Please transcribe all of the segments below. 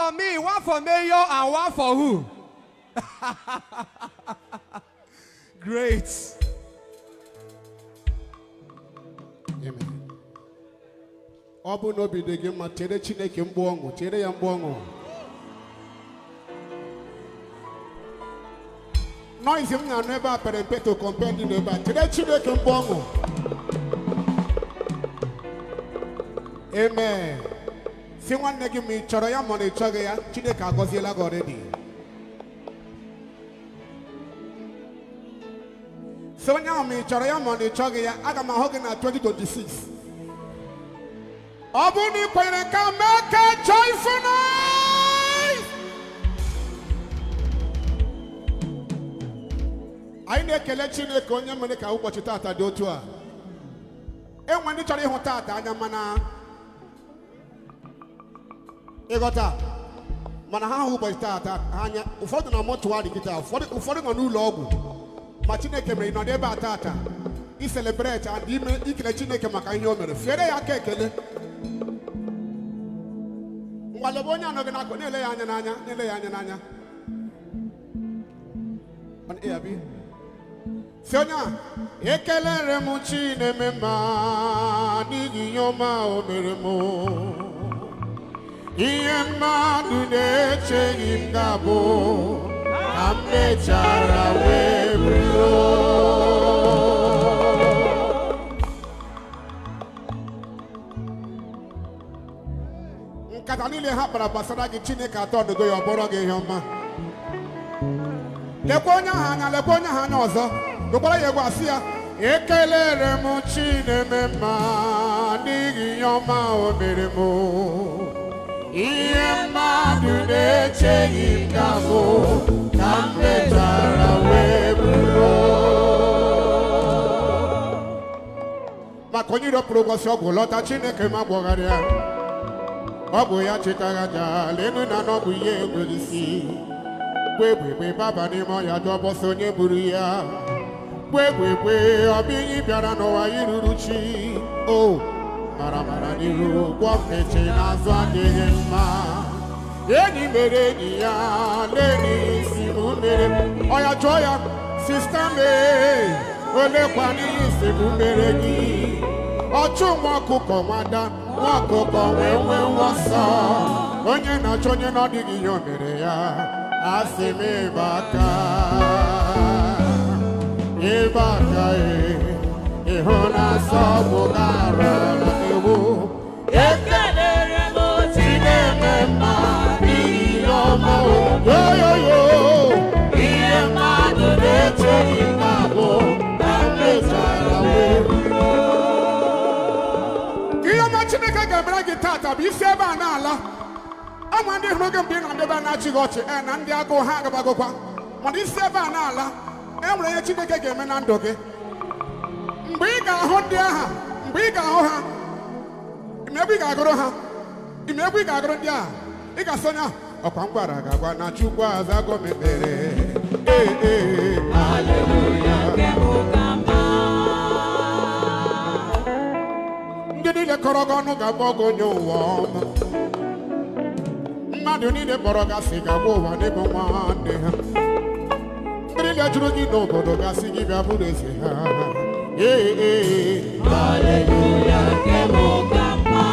For me, one for mayor and one for who? Great. Amen. Obu no be the game, Matere Chineke Mbongo, Tere Yambongo. Noise him now never perepeto companion neighbor, Tere Chineke Mbongo. Amen. See one negi me choroya money chogaya, Chineka Gozilla already. So now me choroya money chogaya, I got my hogging at 2026. Abuni kwene ka make a joyful noise. I ne kele chine konye mene ka ubochi tata di otu a. E nwani chori hu tata anya mana. Egota. Mana ha hu ubochi tata anya ufodu na mortuary kita ufodu no n'ulo ogwu. Ma Chineke mere no debe tata. I celebrate and ikele Chineke maka ihe o mere. Fere ya ka ekele. Walabonya no gina ko nele anya nanya on eabi Sonya ekelere mu Chineme ma nigi yoma o mere mo iye madu na-eche ngabo amechara webro Katanile ha para pasara gi Chineke atọ ndo yo boro gi homa lekonya hanya ọzọ dokwara ye gwa sia ekelere mu Chineme ma nigi yoma o mere mo iye madu na-eche ngabo na mmetara webro makonyiro progresio golota Chineke ma gwogharịa Obu ya chitaraja lenu na nobu ye gwelisi Kwekwe baba ni mo ya jobo sonye buru ya Kwekwe obinyi biara no wa iruruchi Oh mara niru kwa meche na zwange mma Yeni mere ni ya leni simu mere Oya joya sister me Ole kwa ni simu mere gi Ochu mwakuko mwada Mwakoko wewe wasa Onye na chonye na digi yomere ya Asime baka Ibaka Ihona sabu gara na ewu Ekelere mo Chineme ma Digi yomo Yo Iye madu neche ingabo Amechara wewe Chineke ga-emere gị tata bụ isi ebe a n'ala ama ndị hụrụ gị mgbe ị nọ ebe a na-achị gị ọchị na ndị agụụ ha agabagokwa mana isi ebe a n'ala e nwere ihe Chineke ga-eme na ndụ gị mgbe ị ga-ahụ ndị agha mgbe ị ga-ahụ ha imegbu ị ga-agụrụ ha imegbu ị ga-agụrụ ndị agha ị ga-asọnya ọkwa mgbara ga-agwa na Chukwu azago mepere haleluya Nile korogono gabogo nyowa Madu nile boroga siga wowa nebo mande Nile jurugi no bodo gasigi babudese ha Hallelujah kemo kama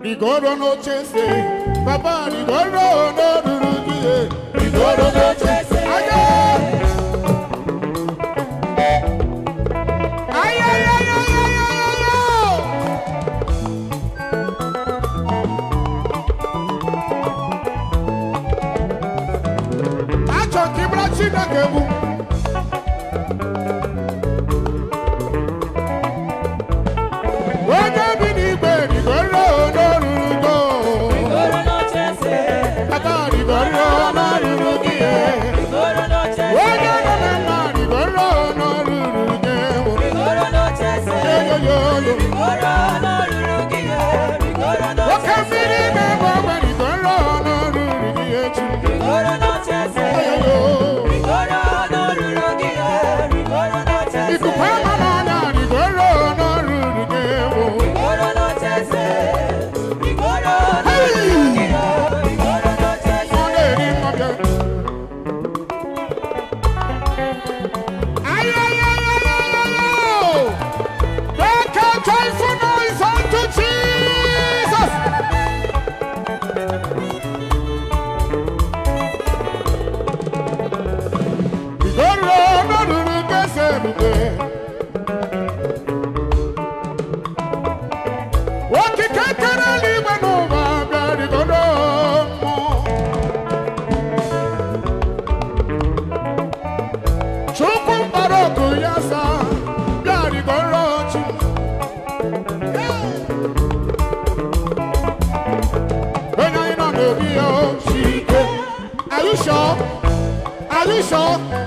Rigoro no chese Papa rigoro no durugi Rigoro no chese Igoro Are you sure? Are you sure?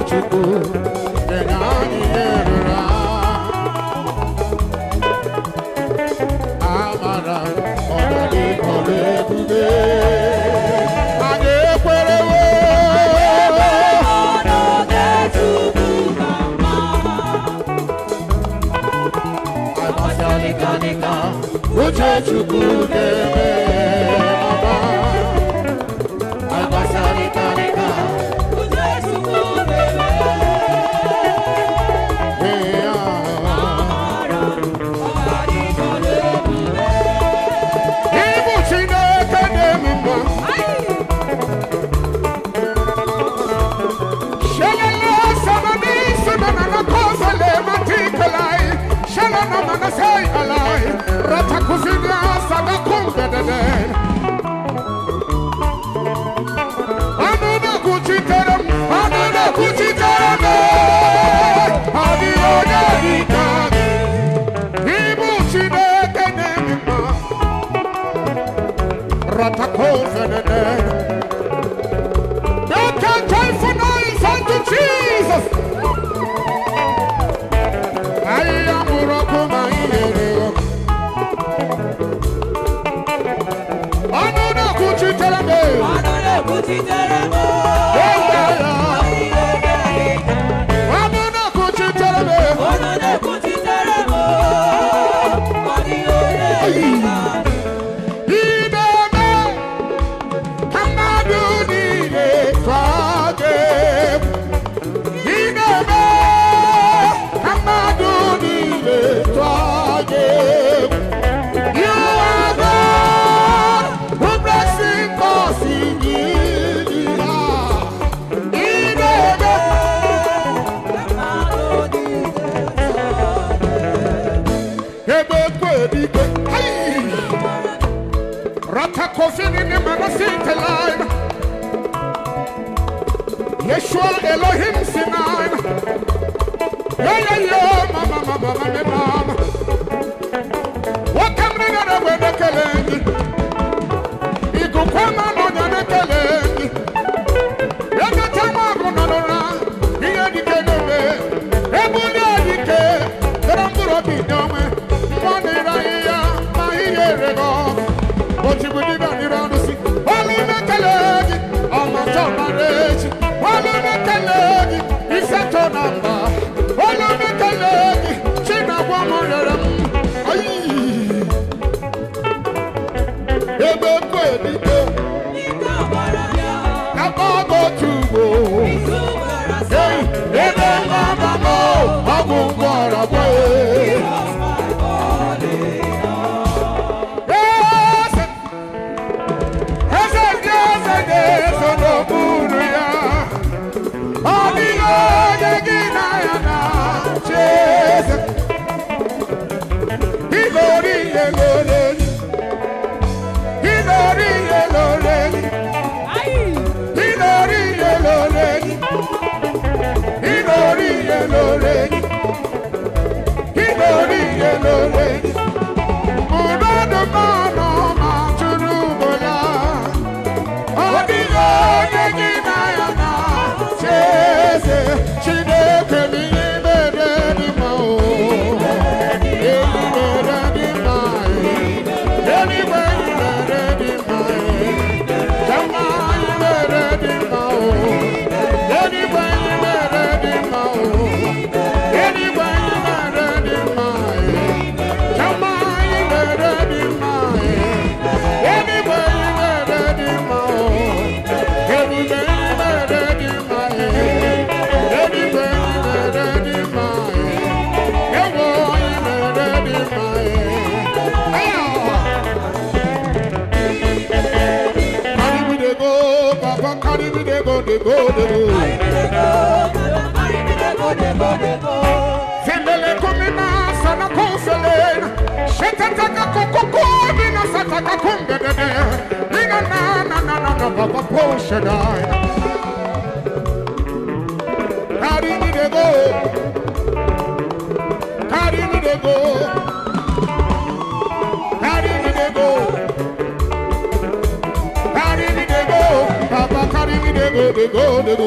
Chukwu enye anyị erura amara ọdadị kọrọ ebube anyị ekwerewo uche Chukwu na-eme mama agbasarịkarịka uche Chukwu na-eme ịbụ Chineke na-eme mma shelele samani simanana kozale matikalai shelana manasai alai ratakuzina sadakumbedede anuna kuchiterem adiyonya dikagi ibu Chineke nemima ratakuzedede you can joyful noise unto Jesus. I am Urokuma Ireo. Anuna Kuchiterame. Anuna Kuchiterame. Anuna Kuchiterame. Anuna Kuchiterame. Ideme. Kamadu Nile Twage. Ideme. Kamadu Nile Twage. You are God who blessing us in you. Ideme. Kamadu Nile Twage. Ebe kwedike. Rata kofini ni manasite line. Yeshua Elohim Sinai. Yo, mama, mama. What can we get away the Kalengi? Iku Kwama no Yana Kalengi. Yaka Tamago Nora, Yadi Kelebe, Ebunia Dike, Ramburo Bidome, Moniraya, Mahi Rego. What you would even around to see. Wally Mekalegi, Amata Marriage, Wally Mekalegi, is a tonamba. Wally Mekalegi, China Woman. Ebe Kwedike, Nabago Tubo, Ebe Mama, Abungwara Boy. Fembele kumina sana kuselena, shetataka kukukumina sataka kumbedede, nina na baba poshe dai. Carry me to go, carry me to go, carry me to go, carry me to go, Papa carry me to go, to go.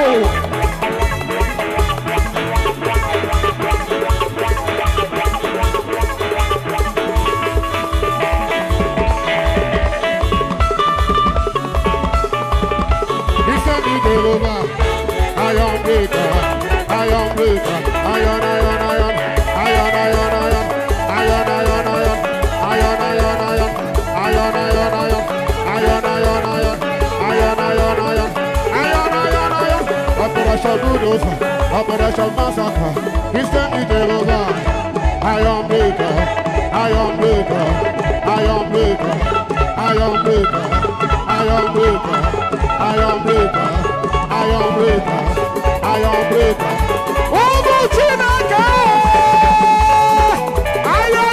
bulldozer, operation massacre. He sent me Jehovah. Iron breaker, iron breaker, iron breaker, iron breaker, iron breaker, iron breaker, iron breaker, iron breaker. Ogo Chineke! Ayo!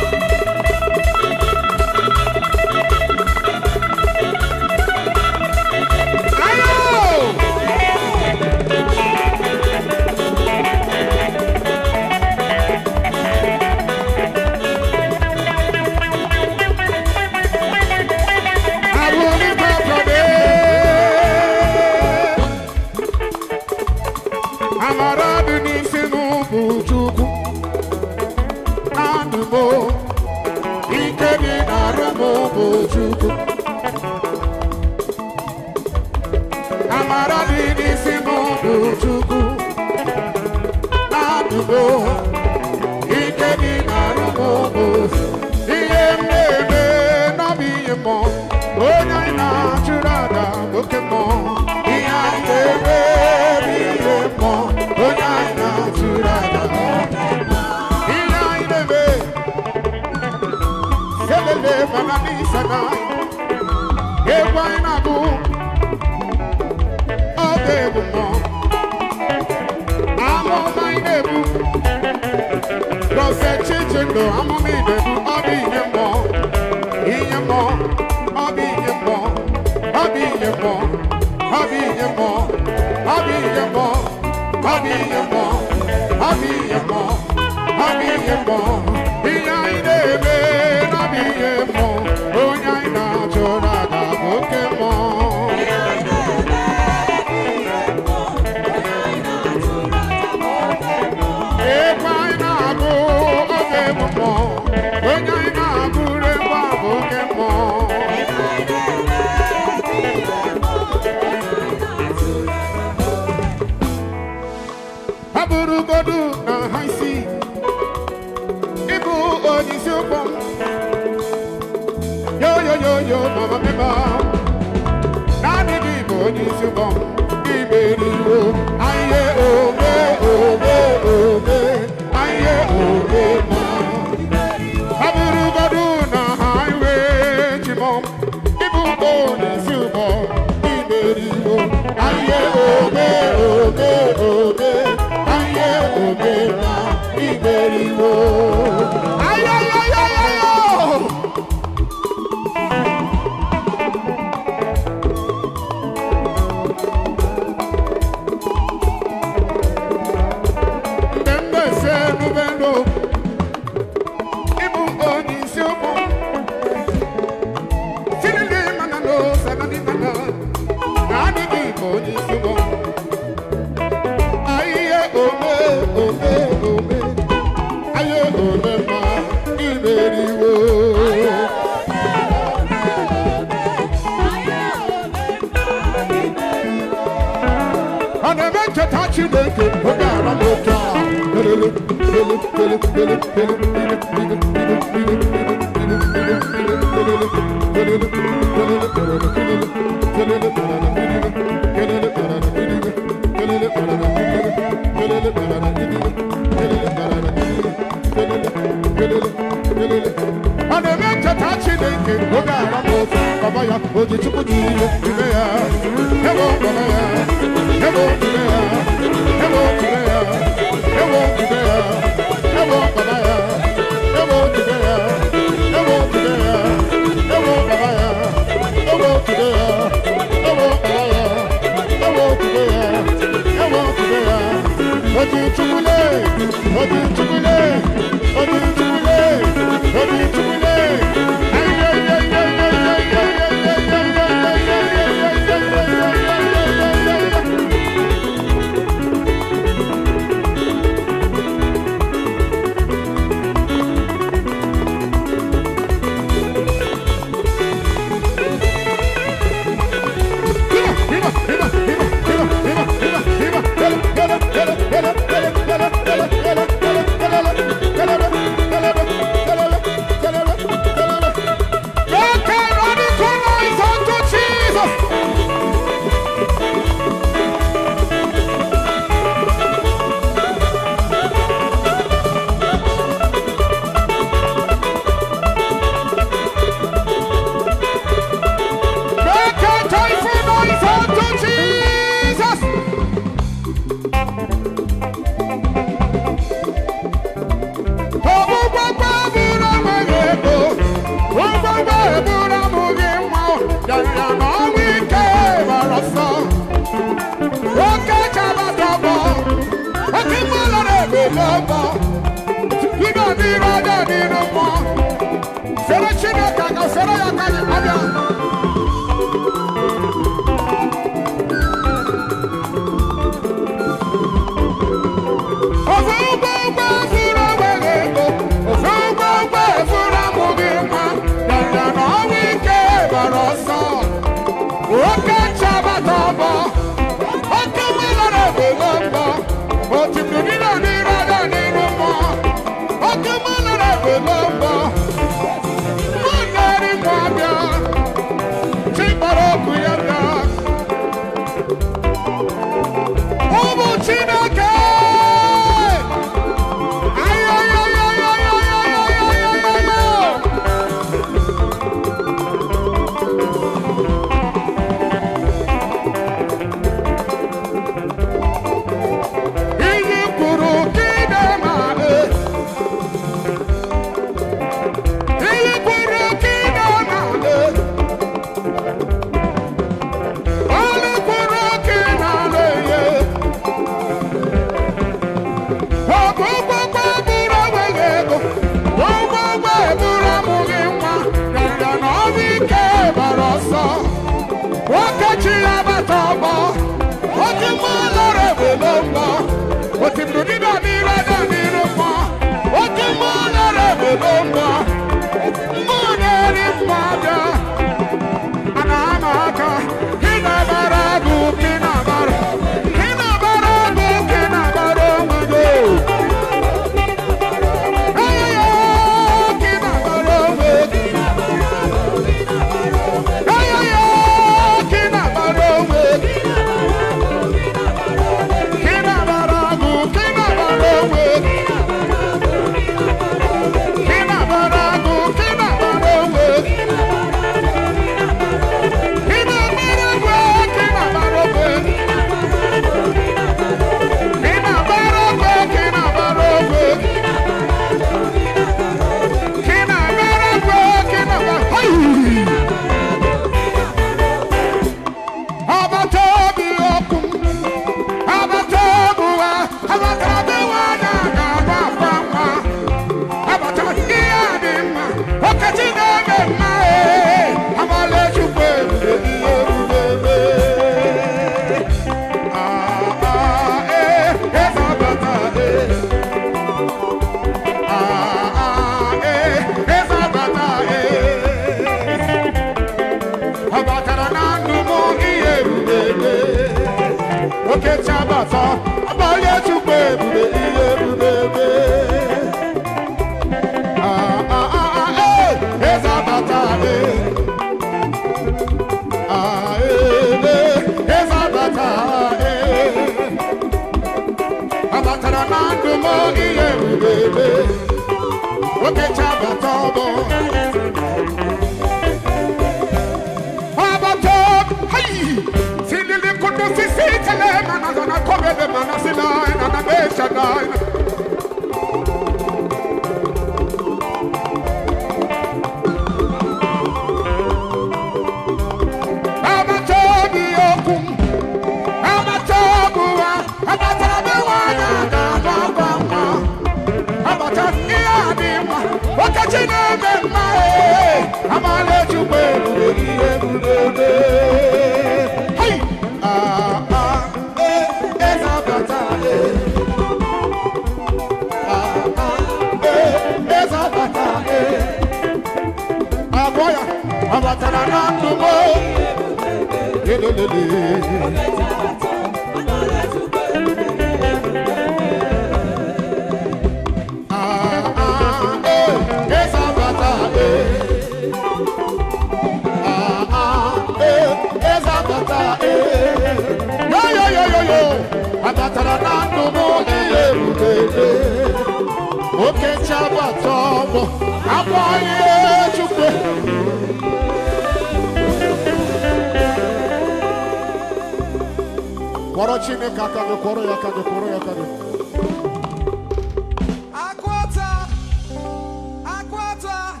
Akwata,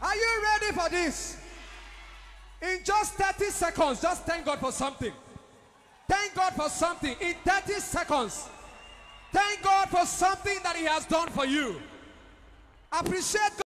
are you ready for this? In just 30 seconds, just thank God for something. Thank God for something in 30 seconds. Thank God for something that He has done for you. Appreciate God.